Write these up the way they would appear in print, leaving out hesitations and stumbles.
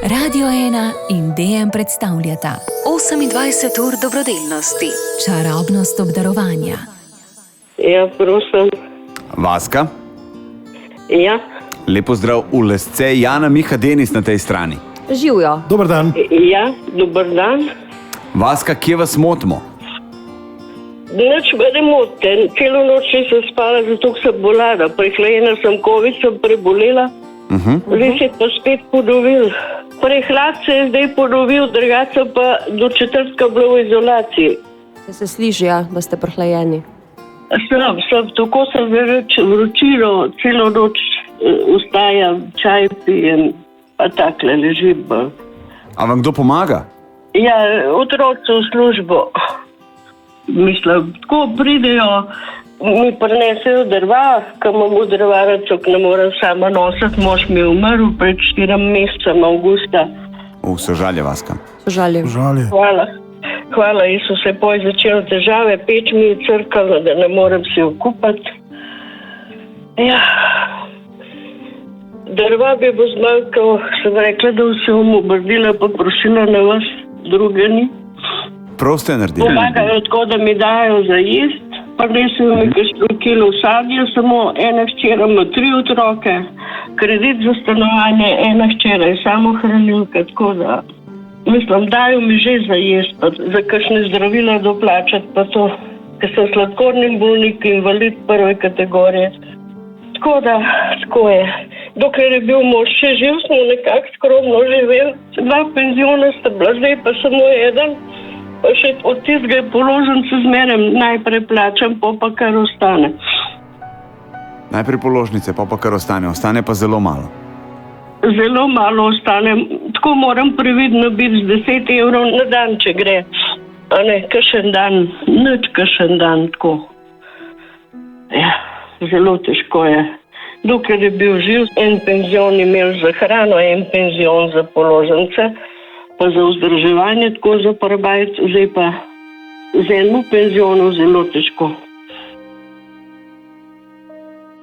Radio 1 in DM predstavljata 28 ur dobrodelnosti. Čarobnost obdarovanja. Ja, prosim. Vaska? Ja. Lepo zdrav v Lesce, Jana Miha Denis na tej strani. Živjo. Dobar dan. Ja, dober dan. Vaska, kje vas motimo? Nič me ne motite. Celo noč nisem spala, zato sem bolala. Prehlajena sem, covid sem prebolela. Zdaj se je pa spet ponovil. Prehlad se je zdaj ponovil, drugače pa do četrtka bila v izolaciji. Se sliši, ja, da ste prehlajeni. Sem, tako sem vročilo, celo noč vstajam, čaj pijem, pa takle ležim. A vam kdo pomaga? Ja, otroci v službo. Mislim, tako pridejo, mi prinesejo drva, ko imam v drvarnico, ki ne morem sama nositi, mož mi je umrl pred 4 mesecem, avgusta. Sožalje, Vaska. Sožalje. Žalje. Hvala, so se poj začele težave, peč mi je crkala, da ne morem si okupati. Ja, drva bi bo zmanjkalo, sem rekla, da se bom obrdila, pa prosila na vas, druge ni. Prav ste naredili. Pomagajo tako, da mi dajo za jest, pa nesejo mi kakšno kilo sadja, samo ena hčera ima 3 otroke, kredit za stanovanje, ena hčera je samohranilka, tako da, mislim, dajo mi že za jest, pa za kakšne zdravila doplačati, pa to, ker sem sladkorni bolnik, invalid 1. kategorije. Tako da, tako je. Dokler je bil mož še živ, smo nekako skromno živeli. 2 penziona sta bila, zdaj pa samo eden. Pa še od tistega položnice zmeraj najprej plačam, pa kar ostane. Najprej položnice, pa kar ostane. Ostane pa zelo malo. Zelo malo ostane. Tako moram previdno biti z 10 evrov na dan, če gre. A ne, kakšen dan, nič kakšen dan, tako. Ja, zelo težko je. Dokler je bil živ, en penzion imel za hrano, en penzion za položnice, pa za vzdrževanje, tako za prbajc, zdaj pa z enim penzionom zelo težko.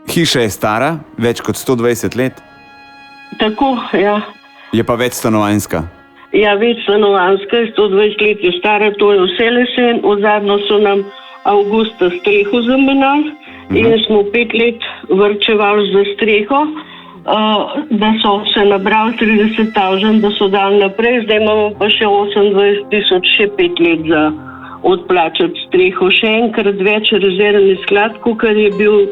Hiša je stara, več kot 120 let. Tako, ja. Je pa večstanovanjska. Ja, večstanovanjska, 120 let je stara, to je vse lesen. Odzadnjo so nam avgusta streho zamenjali in smo 5 let varčevali za streho. Da so se nabrali 30.000, da so dali naprej, zdaj imamo pa še 28.000, še 5 let za odplačati streho. Še enkrat več rezervni sklad, kot je bil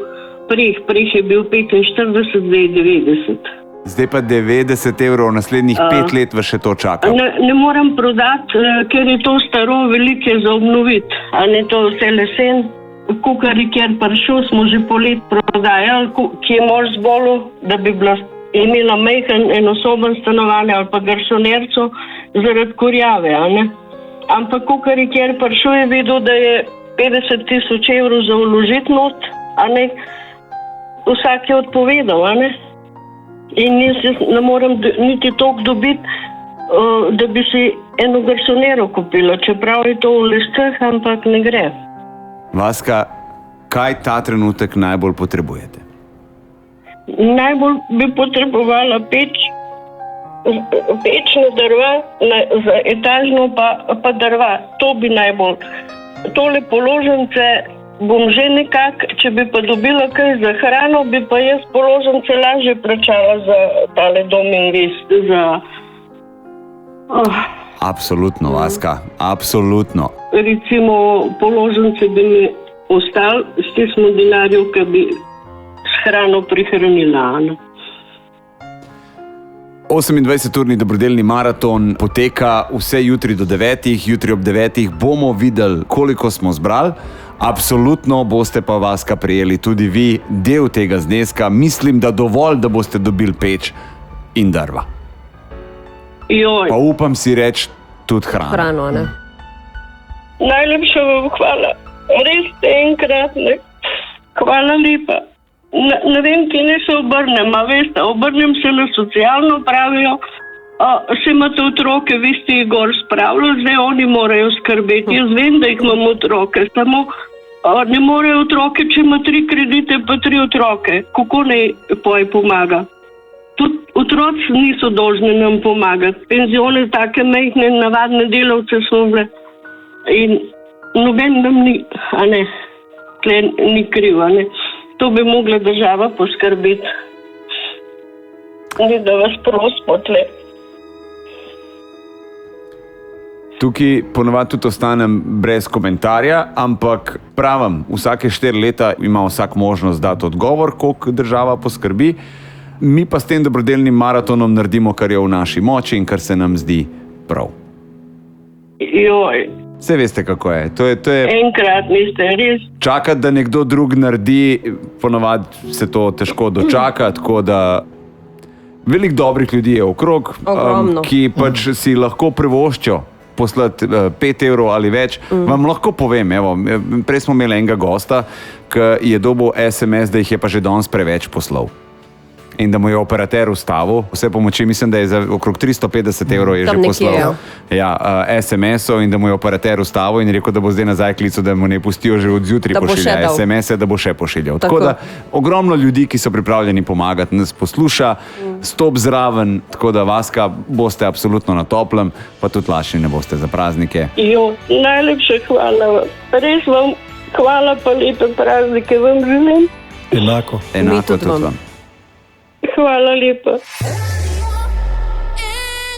prej je bil 45, zdaj 90. Zdaj pa 90 evrov, naslednjih 5 let vas še to čaka. Ne morem prodati, ker je to staro, veliko je za obnoviti, a ne to vse lesen. Kukar je kjer prišel, smo že po let prodajali, ki je mož zbolel, da bi imela majhen enosoben stanovanje ali pa garsonjerco zaradi kurjave, a ne. Ampak kukar je kjer prišel, je videl, da je 50.000 evrov za vložiti not, a ne. Vsak je odpovedal, a ne. In jaz ne morem niti toliko dobiti, da bi si eno garsonjero kupila, čeprav je to v Lescah, ampak ne gre. Vaska, kaj ta trenutek najbolj potrebujete? Najbolj bi potrebovala pečna drva, za etažno pa drva. To bi najbolj. Tole položnice bom že nekako, če bi pa dobila kaj za hrano, bi pa jaz položnice lažje plačala za tale dom invest, za... Absolutno, Vaska, absolutno. Recimo položnice bi mi ostali s tistim denarjem, ki bi s hrano prihranila. 28-urni dobrodelni maraton poteka vse jutri do 9. Jutri ob 9. bomo videli, koliko smo zbrali. Absolutno boste pa, Vaska, prejeli tudi vi del tega zneska. Mislim, da dovolj, da boste dobili peč in drva. Pa upam si reči tudi hrano. Hrano, ne? Najlepša vam hvala. Res enkrat, ne. Hvala lepa. Ne vem, kje ne se obrnem, a veste, obrnem se na socialno, pravijo, se imate otroke, vi ste jih gor spravili, zdaj oni morajo skrbeti. Jaz vem, da jih imam otroke, samo ne morejo otroke, če ima 3 kredite, pa 3 otroke. Kako naj pomaga? Tudi otroke otroci niso dolžni nam pomagati. Penzione, take majhne, navadne delavce smo bile in noben nam ni, a ne, tle ni kriv, a ne. To bi mogla država poskrbeti. Ni, da vas prosimo tle. Tukaj ponovadi tudi ostanem brez komentarja, ampak pravim, vsake 4 leta ima vsak možnost dati odgovor, koliko država poskrbi. Mi pa s tem dobrodelnim maratonom naredimo, kar je v naši moči in kar se nam zdi prav. Joj, Saj veste, kako je. To je enkrat niste res. čakati, da nekdo drug naredi, ponovadi se to težko dočaka, tako da veliko dobrih ljudi je okrog, Ogromno. ki pač si lahko privoščijo poslati 5 evrov ali več. Vam lahko povem, evo, prej smo imeli enega gosta, ki je dobil SMS, da jih je pa že danes preveč poslal. In da mu je operater ustavil vse pomoči, mislim, da je za okrog 350 evrov je Tam že nekje, poslal SMS-ov in da mu je operater ustavil in rekel, da bo zdaj nazaj klical, da mu ne pustijo že od zjutraj Da bo še pošiljati dal. SMS-e, da bo še pošiljal. Tako. Tako da ogromno ljudi, ki so pripravljeni pomagati, nas posluša, stop zraven, tako da Vaska boste absolutno na toplem, pa tudi lačni ne boste za praznike. Jo, najlepše hvala vam. Res vam hvala, pa lepe praznike vam želim. Enako. Enako tudi tudi vam. vam. Hvala lepa.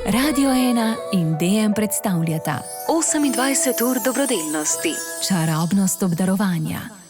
Radio 1 in DM predstavljata 28 ur dobrodelnosti, čarobnost obdarovanja.